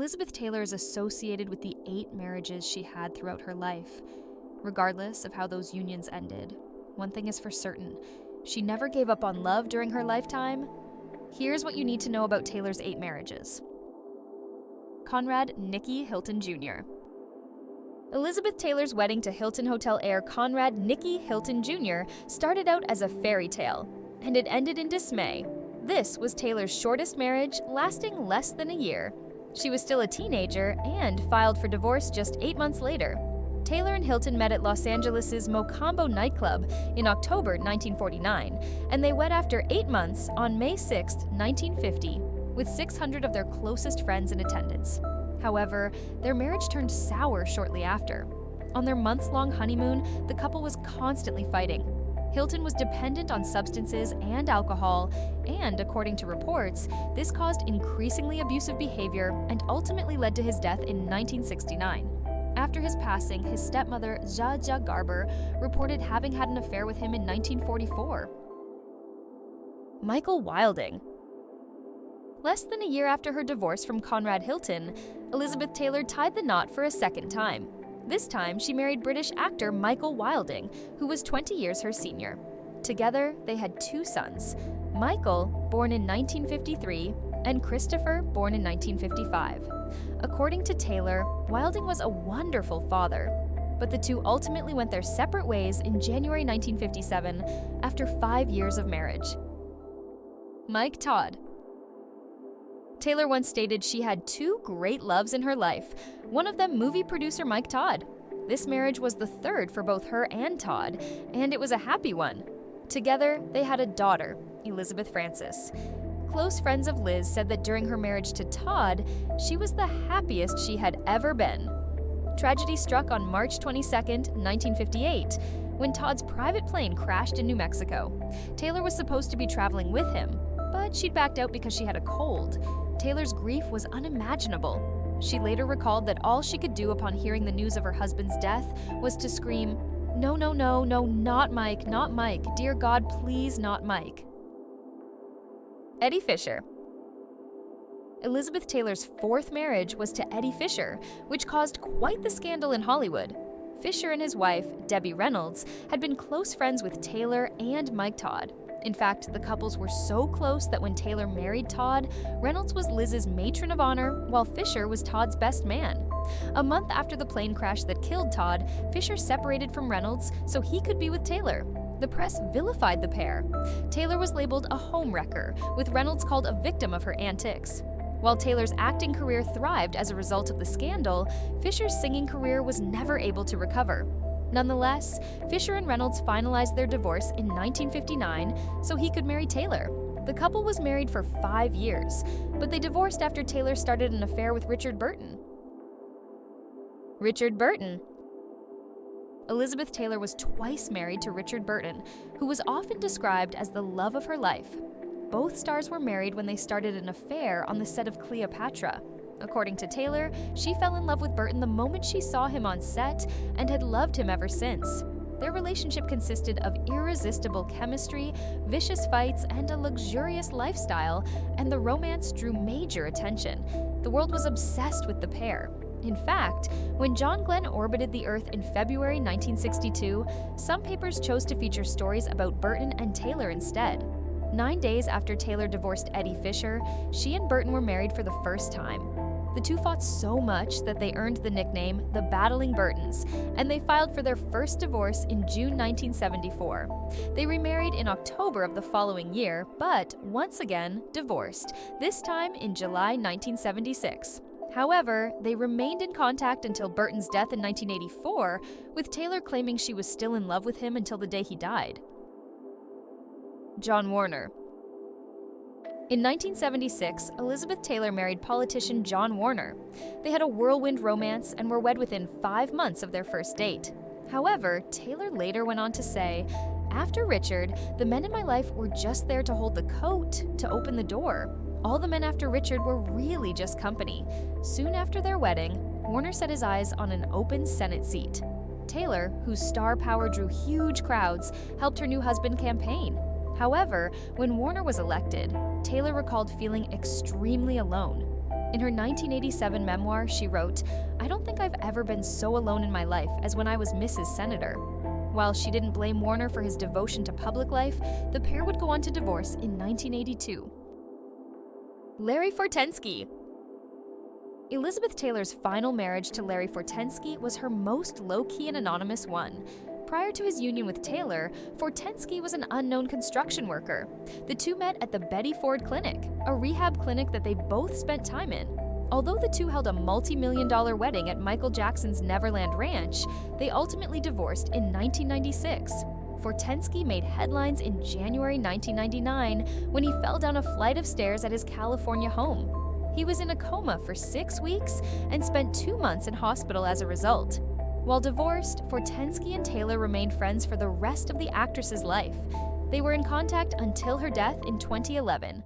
Elizabeth Taylor is associated with the 8 marriages she had throughout her life. Regardless of how those unions ended, one thing is for certain: she never gave up on love during her lifetime. Here's what you need to know about Taylor's 8 marriages. Conrad Nicky Hilton Jr. Elizabeth Taylor's wedding to Hilton Hotel heir Conrad Nicky Hilton Jr. started out as a fairy tale, and it ended in dismay. This was Taylor's shortest marriage, lasting less than a year. She was still a teenager and filed for divorce just 8 months later. Taylor and Hilton met at Los Angeles' Mocambo nightclub in October 1949, and they wed after 8 months on May 6, 1950, with 600 of their closest friends in attendance. However, their marriage turned sour shortly after. On their months-long honeymoon, the couple was constantly fighting. Hilton was dependent on substances and alcohol, and according to reports, this caused increasingly abusive behavior and ultimately led to his death in 1969. After his passing, his stepmother, Zsa Garber, reported having had an affair with him in 1944. Michael Wilding. Less than a year after her divorce from Conrad Hilton, Elizabeth Taylor tied the knot for a second time. This time, she married British actor Michael Wilding, who was 20 years her senior. Together, they had 2 sons, Michael, born in 1953, and Christopher, born in 1955. According to Taylor, Wilding was a wonderful father, but the two ultimately went their separate ways in January 1957 after 5 years of marriage. Mike Todd. Taylor once stated she had 2 great loves in her life, one of them movie producer Mike Todd. This marriage was the 3rd for both her and Todd, and it was a happy one. Together, they had a daughter, Elizabeth Frances. Close friends of Liz said that during her marriage to Todd, she was the happiest she had ever been. Tragedy struck on March 22, 1958, when Todd's private plane crashed in New Mexico. Taylor was supposed to be traveling with him, but she'd backed out because she had a cold. Taylor's grief was unimaginable. She later recalled that all she could do upon hearing the news of her husband's death was to scream, "No, no, no, no, not Mike, not Mike. Dear God, please not Mike." Eddie Fisher. Elizabeth Taylor's 4th marriage was to Eddie Fisher, which caused quite the scandal in Hollywood. Fisher and his wife, Debbie Reynolds, had been close friends with Taylor and Mike Todd. In fact, the couples were so close that when Taylor married Todd, Reynolds was Liz's matron of honor, while Fisher was Todd's best man. A month after the plane crash that killed Todd, Fisher separated from Reynolds so he could be with Taylor. The press vilified the pair. Taylor was labeled a homewrecker, with Reynolds called a victim of her antics. While Taylor's acting career thrived as a result of the scandal, Fisher's singing career was never able to recover. Nonetheless, Fisher and Reynolds finalized their divorce in 1959 so he could marry Taylor. The couple was married for 5 years, but they divorced after Taylor started an affair with Richard Burton. Richard Burton. Elizabeth Taylor was twice married to Richard Burton, who was often described as the love of her life. Both stars were married when they started an affair on the set of Cleopatra. According to Taylor, she fell in love with Burton the moment she saw him on set and had loved him ever since. Their relationship consisted of irresistible chemistry, vicious fights, and a luxurious lifestyle, and the romance drew major attention. The world was obsessed with the pair. In fact, when John Glenn orbited the Earth in February 1962, some papers chose to feature stories about Burton and Taylor instead. 9 days after Taylor divorced Eddie Fisher, she and Burton were married for the first time. The two fought so much that they earned the nickname the Battling Burtons, and they filed for their first divorce in June 1974. They remarried in October of the following year, but once again divorced, this time in July 1976. However, they remained in contact until Burton's death in 1984, with Taylor claiming she was still in love with him until the day he died. John Warner. In 1976, Elizabeth Taylor married politician John Warner. They had a whirlwind romance and were wed within 5 months of their first date. However, Taylor later went on to say, "After Richard, the men in my life were just there to hold the coat, to open the door. All the men after Richard were really just company." Soon after their wedding, Warner set his eyes on an open Senate seat. Taylor, whose star power drew huge crowds, helped her new husband campaign. However, when Warner was elected, Taylor recalled feeling extremely alone. In her 1987 memoir, she wrote, "I don't think I've ever been so alone in my life as when I was Mrs. Senator." While she didn't blame Warner for his devotion to public life, the pair would go on to divorce in 1982. Larry Fortensky. Elizabeth Taylor's final marriage to Larry Fortensky was her most low-key and anonymous one. Prior to his union with Taylor, Fortensky was an unknown construction worker. The two met at the Betty Ford Clinic, a rehab clinic that they both spent time in. Although the two held a multi-million-dollar wedding at Michael Jackson's Neverland Ranch, they ultimately divorced in 1996. Fortensky made headlines in January 1999 when he fell down a flight of stairs at his California home. He was in a coma for 6 weeks and spent 2 months in hospital as a result. While divorced, Fortensky and Taylor remained friends for the rest of the actress's life. They were in contact until her death in 2011.